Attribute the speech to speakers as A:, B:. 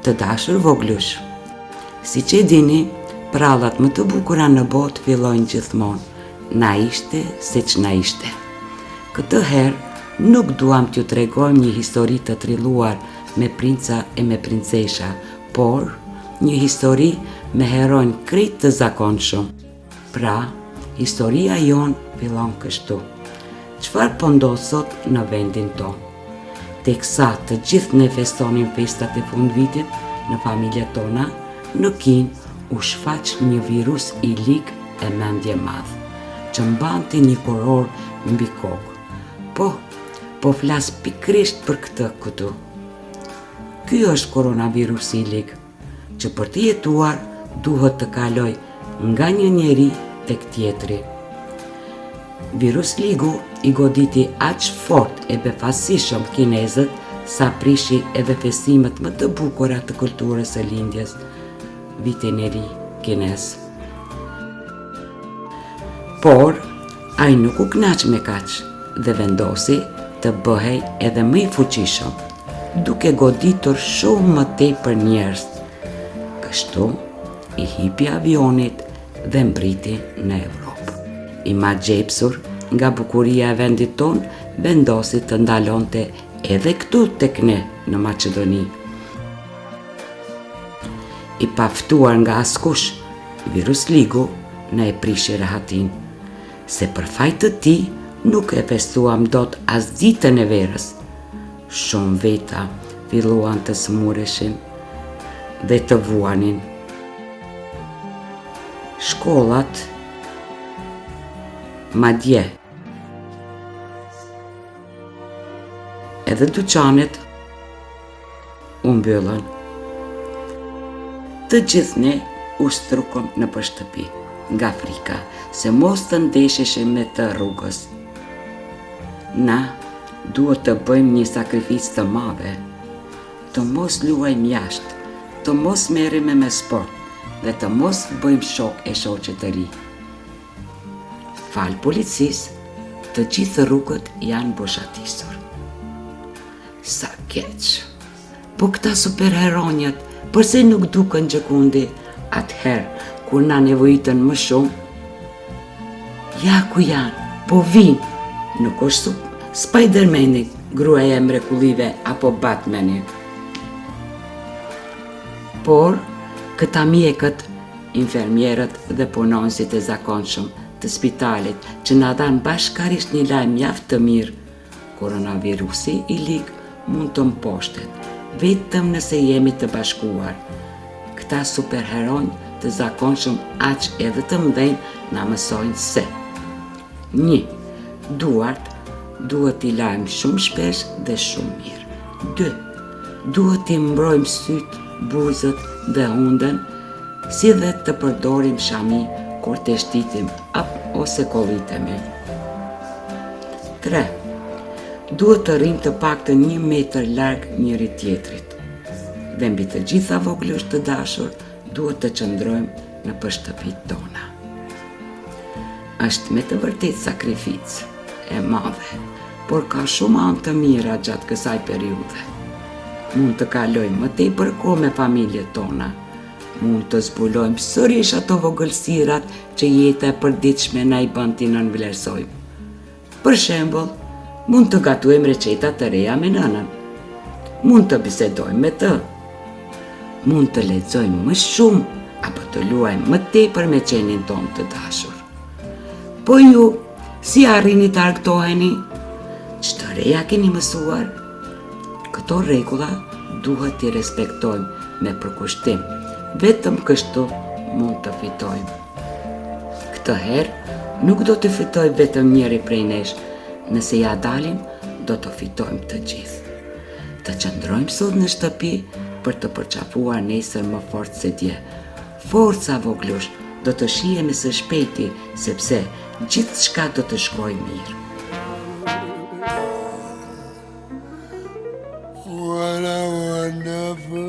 A: Të dashur voglush, si që dini, prallat më të bukura në botë fillojnë gjithmonë, na ishte se që na ishte. Këtë herë nuk duam t'ju tregojmë një histori të trilluar me princa e me princesha, por një histori me heronj krejt të zakonshëm. Pra, historia jonë fillon kështu. Çfarë po ndodh sot në vendin tonë? Teksa të gjithë ne festonin festat e fundvitit në familjet tona, në Kinë u shfaq një virus i lig e mendje madh, që mbante një kuror mbi kokë. Po flas pikrisht për këtë këtu. Ky është koronavirusi i lig, që për të jetuar duhet të kaloj nga një njeri tek tjetri. Virus ligu i goditi aq fort e befasishëm kinezët sa prishi edhe festimet më të bukura të kulturës së lindjes, vitin e ri kinez. Por, ai nuk u knaq me kaq dhe vendosi të bëhej edhe më i fuqishëm, duke goditur shumë më tepër njerëz. Kështu, i hipi avionit dhe mbriti në Evropë. I ma gjepsur nga bukuria e vendit ton, vendosi të ndalonte edhe këtu tek ne në Maqedoni. I paftuar nga askush, virus ligu në e prishi rehatin, se për fajt të ti nuk e festuam dot as ditën e verës. Shumë veta filluan të smureshin dhe të vuanin. Shkollat, madje edhe dyqanet u mbyllën. Të gjithë ne u strukëm në shtëpi nga frika se mos të ndesheshim me të rrugës. Na duhet të bëjmë një sakrificë të madhe, të mos luajmë jashtë, të mos merremi me sport dhe të mos bëjmë shok e shoqe të ri. Fal policisë, të gjithë rrugët janë boshatisur. Sa keq! Po këta superheronjët, përse nuk duken gjëkundi atëherë kur na nevojitën më shumë? Ja ku janë, po vinë, nuk është Spidermani, gruaja e mrekullive, apo Batmani. Por, këta mjekët, infermierët dhe punonësit e zakonshëm të spitalit që na dhanë bashkarisht një lajm mjaft të mirë, koronavirusi i lig mund të mposhtet, vetëm nëse jemi të bashkuar. Këta superheronjë të zakonshëm aq edhe të mëdhenj na mësojnë se 1. Duart duhet t'i lajmë shumë shpesh dhe shumë mirë. 2. Duhet t'i mbrojmë syt, buzët dhe hundën, si dhe të përdorim shami kur të shtitim ose kollitemi. 3. Duhet të rrim të paktën 1 metër larg njëri tjetrit. Dhe mbi të gjitha voglush të dashur, duhet të qëndrojmë në shtëpitë tona. Është me të vërtet sakrificë e madhe, por ka shumë anë të mira gjatë kësaj periudhe. Mund të kalojmë më tepër kohë me familjet tona. Mund të zbulojmë sërish ato vogëlsirat që jeta e përditshme na i bën t'i nënvlerësojmë. Për shembull, mund të gatuajmë receta të reja me nënën. Mund të bisedojmë me të. Mund të lexojmë më shumë apo të luajmë më tepër me qenin ton të dashur. Po ju, si arrini të argëtoheni? Ç'të reja keni mësuar? Këto rregulla duhet t'i respektojmë me përkushtim. Vetëm kështu mund të fitojmë. Këtë herë nuk do të fitoj vetëm njëri prej nesh, nëse ja dalim, do të fitojmë të gjithë. Të qëndrojmë sot në shtëpi për të përqafuar nesër më fort se dje. Forca voglush, do të shihemi së shpejti, sepse gjithçka do të shkojë mirë.
B: What a wonderful